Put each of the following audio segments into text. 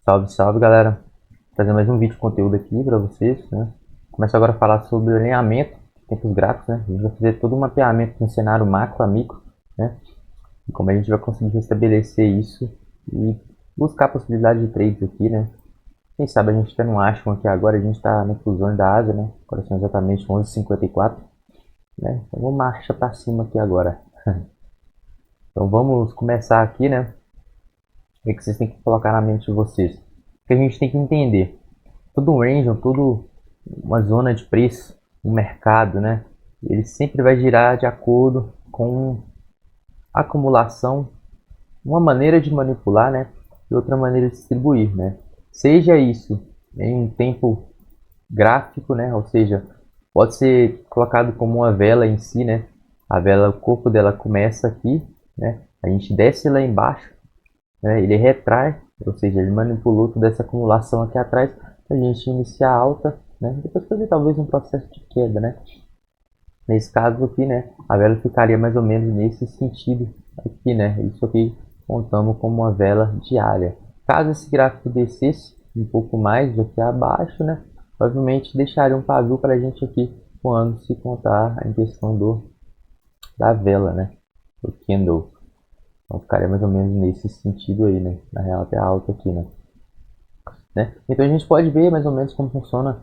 Salve, salve, galera. Trazer mais um vídeo de conteúdo aqui para vocês, né? Começo agora a falar sobre o alinhamento de tempos gráficos, né? A gente vai fazer todo um mapeamento no cenário macro a micro, né? E como a gente vai conseguir restabelecer isso e buscar a possibilidade de trades aqui, né? Quem sabe a gente até não acha um aqui agora, a gente está na inclusão da Ásia, né? Agora são exatamente 11h54, né? Então vamos marcha para cima aqui agora. Então vamos começar aqui, né? O que vocês têm que colocar na mente de vocês? O que a gente tem que entender? Todo um range, todo uma zona de preço, um mercado, né? Ele sempre vai girar de acordo com a acumulação, uma maneira de manipular, né? E outra maneira de distribuir, né? Seja isso em um tempo gráfico, né? Ou seja, pode ser colocado como uma vela em si, né? A vela, o corpo dela começa aqui, né? A gente desce lá embaixo, né? Ele retrai, ou seja, ele manipulou toda essa acumulação aqui atrás para a gente iniciar a alta, né? Depois fazer talvez um processo de queda, né? Nesse caso aqui, né, a vela ficaria mais ou menos nesse sentido aqui, né? Isso aqui contamos como uma vela diária. Caso esse gráfico descesse um pouco mais aqui abaixo, né, provavelmente deixaria um pavio para a gente aqui quando se contar a questão da vela, né, do candle. Então ficaria mais ou menos nesse sentido aí, né? Na real até alta aqui, né? Então a gente pode ver mais ou menos como funciona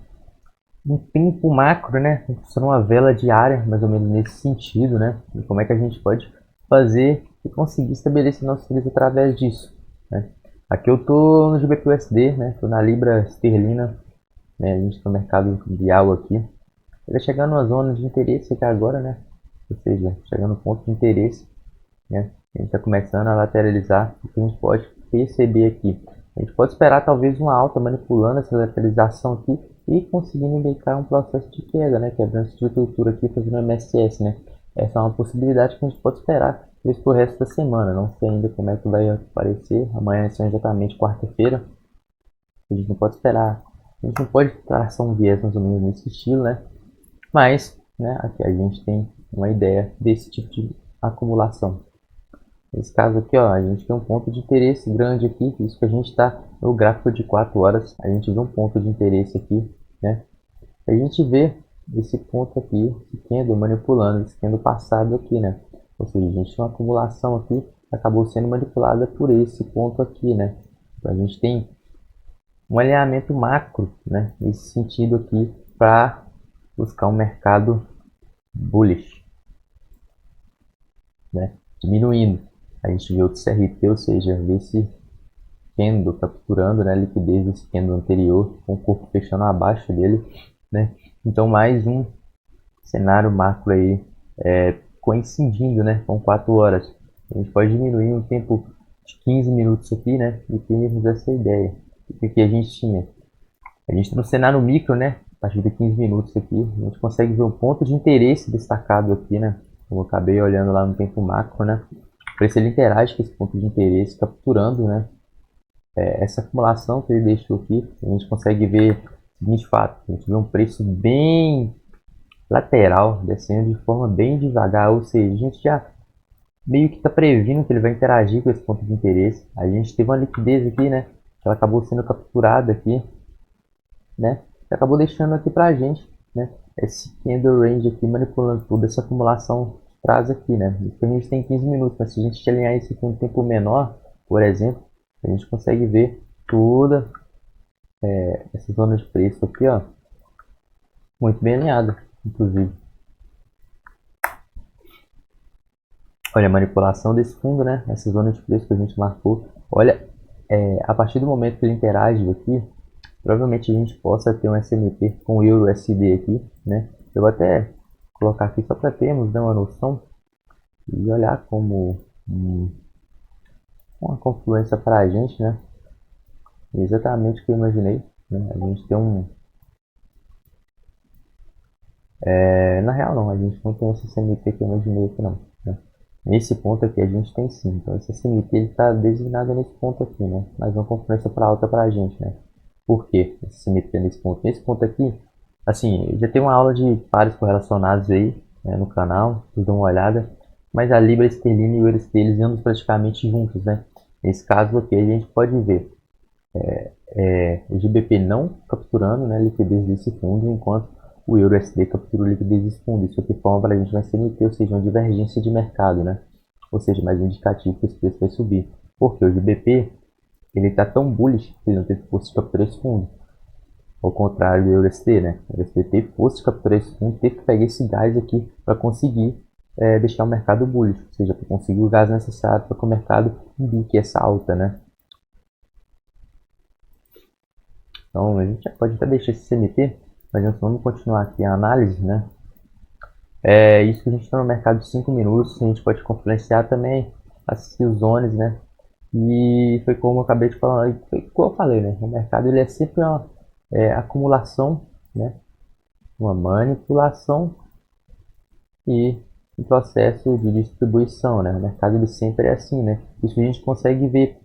um tempo macro, né? Funciona uma vela diária, mais ou menos nesse sentido, né? E como é que a gente pode fazer e conseguir estabelecer nossos trilhos através disso, né? Aqui eu tô no GBP/USD, né? Tô na Libra Esterlina, né? A gente tá no mercado mundial aqui. Ele chegando numa zona de interesse aqui agora, né? Ou seja, chegando no ponto de interesse, né? A gente está começando a lateralizar. O que a gente pode perceber aqui? A gente pode esperar talvez uma alta manipulando essa lateralização aqui e conseguindo indicar um processo de queda, né? Quebrando essa estrutura aqui, fazendo MSS, né? Essa é uma possibilidade que a gente pode esperar isso pro resto da semana. Não sei ainda como é que vai aparecer. Amanhã é exatamente quarta-feira. A gente não pode esperar. A gente não pode traçar um viés mais ou menos nesse estilo, né? Mas, né? Aqui a gente tem uma ideia desse tipo de acumulação. Nesse caso aqui, ó, a gente tem um ponto de interesse grande aqui, isso que a gente está no gráfico de 4 horas, a gente vê um ponto de interesse aqui, né? A gente vê esse ponto aqui, esse candle manipulando, esse candle passado aqui, né? Ou seja, a gente tem uma acumulação aqui, acabou sendo manipulada por esse ponto aqui, né? Então a gente tem um alinhamento macro, né? Nesse sentido aqui, para buscar um mercado bullish, né? Diminuindo. A gente vê o CRT, ou seja, vê esse candle capturando, né, a liquidez desse candle anterior, com o corpo fechando abaixo dele, né? Então mais um cenário macro aí coincidindo, né, com 4 horas. A gente pode diminuir um tempo de 15 minutos aqui, né, e termos essa ideia. O que a gente tinha? A gente está no cenário micro, né, a partir de 15 minutos aqui, a gente consegue ver um ponto de interesse destacado aqui, né, como eu acabei olhando lá no tempo macro, né, o preço ele interage com esse ponto de interesse, capturando, né, essa acumulação que ele deixou aqui. A gente consegue ver o seguinte fato: a gente vê um preço bem lateral, descendo de forma bem devagar, ou seja, a gente já meio que está previndo que ele vai interagir com esse ponto de interesse. A gente teve uma liquidez aqui, né, que ela acabou sendo capturada aqui, né, e acabou deixando aqui para a gente, né, esse candle range aqui manipulando toda essa acumulação que traz aqui, né. Porque a gente tem 15 minutos, mas se a gente alinhar isso com um tempo menor, por exemplo, a gente consegue ver toda essa zona de preço aqui, ó, muito bem alinhada, inclusive. Olha a manipulação desse fundo, né? Essa zona de preço que a gente marcou. Olha, a partir do momento que ele interage aqui, provavelmente a gente possa ter um SMP com o Euro USD aqui, né? Eu vou até colocar aqui só para termos, né, uma noção e olhar como uma confluência para a gente, né? Exatamente o que eu imaginei, né? A gente tem na real não, a gente não tem esse CMT que eu imaginei aqui não, né? Nesse ponto aqui a gente tem sim, então esse CMT ele está designado nesse ponto aqui, né? Mas uma confluência para alta para a gente, né? Por que esse CMT nesse ponto? Nesse ponto aqui, assim, já tem uma aula de pares correlacionados aí, né, no canal, vocês dão uma olhada, mas a Libra Esterlina e o Euro eles andam praticamente juntos, né? Nesse caso aqui a gente pode ver o GBP não capturando, né, liquidez desse fundo, enquanto o EURUSD captura liquidez desse fundo. Isso aqui forma para a gente uma CMT, ou seja, uma divergência de mercado, né? Ou seja, mais um indicativo que esse preço vai subir. Porque o GBP ele está tão bullish que ele não teve força de capturar esse fundo. Ao contrário do EURUSD, né? O EURUSD teve força de capturar esse fundo, teve que pegar esse gás aqui para conseguir deixar o mercado bullish, ou seja, para conseguir o gás necessário para que o mercado indique essa alta, né? Então a gente já pode até deixar esse CMT, mas nós vamos continuar aqui a análise, né? É isso que a gente está no mercado de 5 minutos, a gente pode influenciar também as zones, né? E foi como eu acabei de falar, foi como eu falei, né? O mercado ele é sempre uma acumulação, né? Uma manipulação e um processo de distribuição, né? O mercado ele sempre é assim, né? Isso a gente consegue ver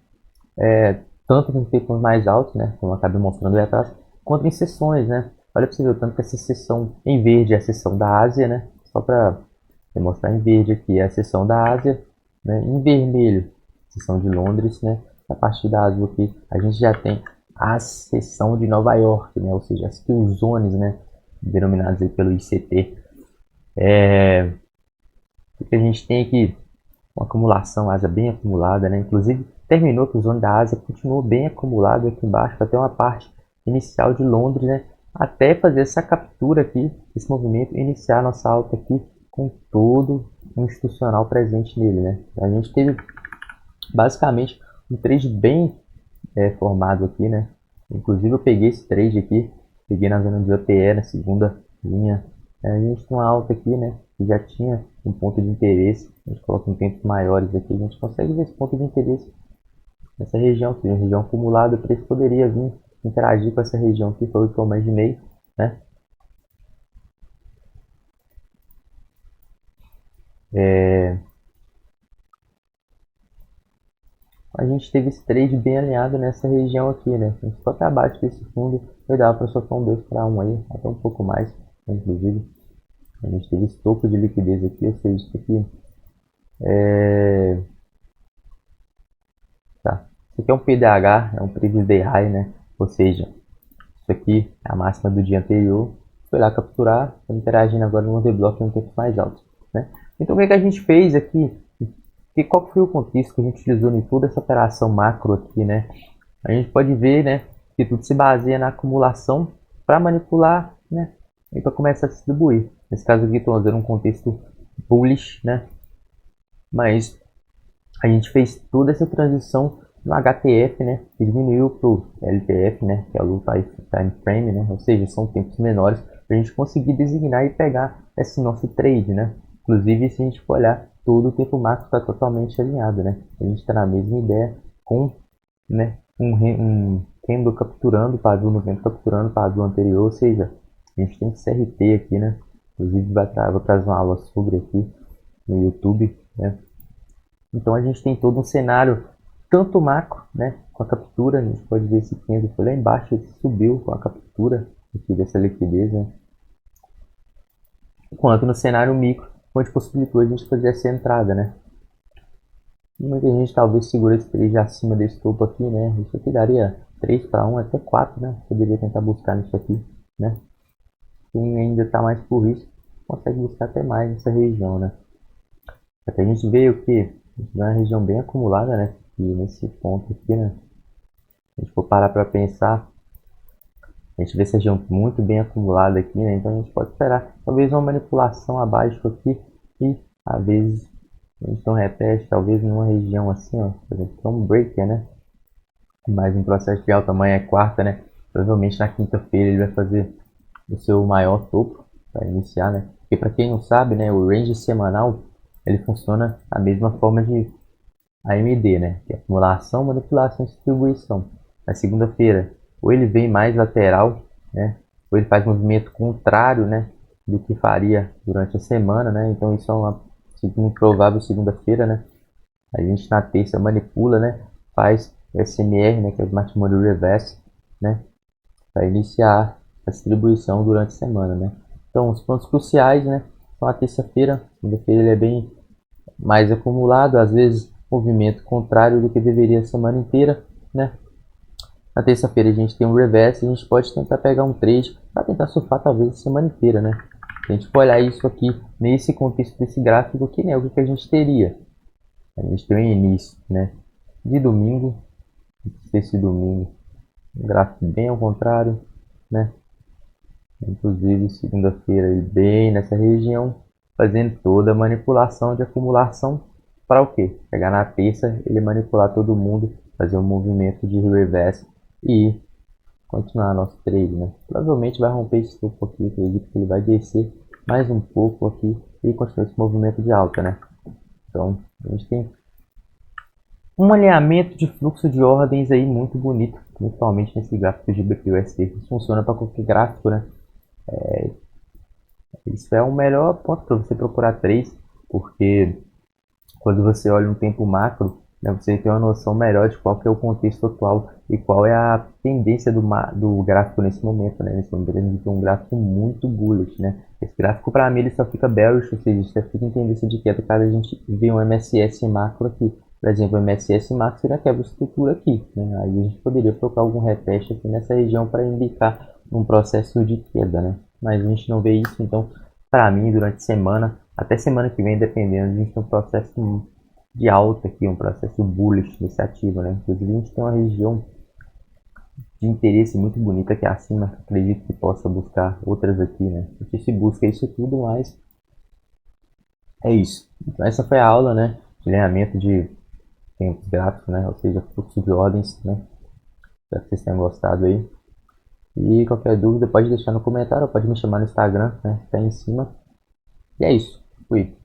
tanto em tempos mais altos, né? Como eu acabei mostrando aí atrás, quanto em sessões, né? Olha para você ver o tanto que essa sessão em verde é a sessão da Ásia, né? Só para mostrar em verde aqui é a sessão da Ásia, né? Em vermelho, sessão de Londres, né? A partir da Ásia aqui a gente já tem a sessão de Nova York, né? Ou seja, as kill zones, né? Denominadas aí pelo ICT. O que a gente tem aqui uma acumulação Ásia bem acumulada, né? Inclusive terminou que o zona da Ásia continuou bem acumulado aqui embaixo, até uma parte inicial de Londres, né? Até fazer essa captura aqui, esse movimento, iniciar nossa alta aqui com todo o institucional presente nele, né? A gente teve basicamente um trade bem formado aqui, né? Inclusive eu peguei esse trade aqui, peguei na zona de OTE, na segunda linha. A gente tem uma alta aqui, né? Que já tinha um ponto de interesse. A gente coloca em tempos maiores aqui, a gente consegue ver esse ponto de interesse nessa região, que é uma região acumulada. O preço poderia vir interagir com essa região aqui, foi o que eu imaginei, né? A gente teve esse trade bem alinhado nessa região aqui, né? A gente só que abaixo desse fundo vai dar para soltar um 2 para 1 aí, até um pouco mais, inclusive. A gente teve esse topo de liquidez aqui, ou seja, isso aqui tá. Isso aqui é um PDH, é um Previous Day High, né? Ou seja, isso aqui é a máxima do dia anterior. Foi lá capturar, tá interagindo agora no underblock em tempos mais altos, né? Então o que, é que a gente fez aqui? Qual foi o contexto que a gente utilizou em toda essa operação macro aqui, né? A gente pode ver, né, que tudo se baseia na acumulação para manipular, né, e para começar a distribuir. Nesse caso aqui estou usando um contexto bullish, né, mas a gente fez toda essa transição no HTF, né, que diminuiu para o LTF, né, que é o Low Time Frame, né, ou seja, são tempos menores para a gente conseguir designar e pegar esse nosso trade, né. Inclusive, se a gente for olhar, todo o tempo macro está totalmente alinhado, né. A gente está na mesma ideia com, né, um candle capturando padrão no vento, capturando padrão anterior, ou seja, a gente tem CRT aqui, né. Inclusive, vou trazer uma aula sobre aqui no YouTube, né. Então a gente tem todo um cenário, tanto macro, né, com a captura, a gente pode ver esse candle foi lá embaixo, ele subiu com a captura aqui dessa liquidez, né, quanto no cenário micro, onde possibilitou a gente fazer essa entrada, né. E muita gente talvez segura esse trade acima desse topo aqui, né, isso aqui daria 3 para 1, até 4, né, poderia tentar buscar nisso aqui, né. Quem ainda está mais por risco, consegue buscar até mais nessa região, né. Até a gente veio que é uma região bem acumulada, né? E nesse ponto aqui, né? Se a gente for parar para pensar, a gente vê essa região muito bem acumulada aqui, né? Então a gente pode esperar talvez uma manipulação abaixo aqui e às vezes a gente não repete, talvez numa região assim, ó, por exemplo, que é um breaker, né? Mas um processo de alta amanhã é quarta, né? Provavelmente na quinta-feira ele vai fazer o seu maior topo para iniciar, né? Porque para quem não sabe, né, o range semanal ele funciona da mesma forma de AMD, né? Que é acumulação, manipulação e distribuição. Na segunda-feira, ou ele vem mais lateral, né? Ou ele faz movimento contrário, né? Do que faria durante a semana, né? Então isso é uma muito provável segunda-feira, né? A gente na terça manipula, né? Faz o SMR, né? Que é o Smart Money Reverse, né? Para iniciar a distribuição durante a semana, né? Então os pontos cruciais, né? Então a terça-feira, segunda-feira ele é bem mais acumulado, às vezes movimento contrário do que deveria a semana inteira, né? Na terça-feira a gente tem um reverse, a gente pode tentar pegar um trade para tentar surfar talvez a semana inteira, né? Se a gente for olhar isso aqui nesse contexto desse gráfico aqui, né? O que a gente teria? A gente tem um início, né? De domingo, esse domingo, um gráfico bem ao contrário, né? Inclusive segunda-feira ele bem nessa região, fazendo toda a manipulação de acumulação para o quê? Chegar na terça, ele manipular todo mundo, fazer um movimento de reverse e continuar nosso trade, né? Provavelmente vai romper esse topo aqui, acredito que ele vai descer mais um pouco aqui e continuar esse movimento de alta, né? Então, a gente tem um alinhamento de fluxo de ordens aí muito bonito, principalmente nesse gráfico de BPUSD. Isso funciona para qualquer gráfico, né? Isso é o melhor ponto para você procurar trades, porque quando você olha um tempo macro, né, você tem uma noção melhor de qual que é o contexto atual e qual é a tendência do gráfico nesse momento. Né? Nesse momento a gente tem um gráfico muito bullish. Né? Esse gráfico para mim ele só fica bearish, ou seja, só fica em tendência de queda caso a gente vê um MSS macro aqui. Por exemplo, o MSS macro seria quebra de estrutura aqui. Né? Aí a gente poderia colocar algum reteste aqui nessa região para indicar um processo de queda. Né? Mas a gente não vê isso, então para mim durante a semana até semana que vem, dependendo, a gente tem um processo de alta aqui, um processo bullish nesse ativo, né? Inclusive a gente tem uma região de interesse muito bonita aqui acima, acredito que possa buscar outras aqui, né? A gente se busca isso tudo, mas é isso. Então essa foi a aula, né? De alinhamento de tempos gráficos, né? Ou seja, fluxo de ordens, né? Espero que vocês tenham gostado aí. E qualquer dúvida pode deixar no comentário, ou pode me chamar no Instagram, né? Tá aí em cima. E é isso. Fui.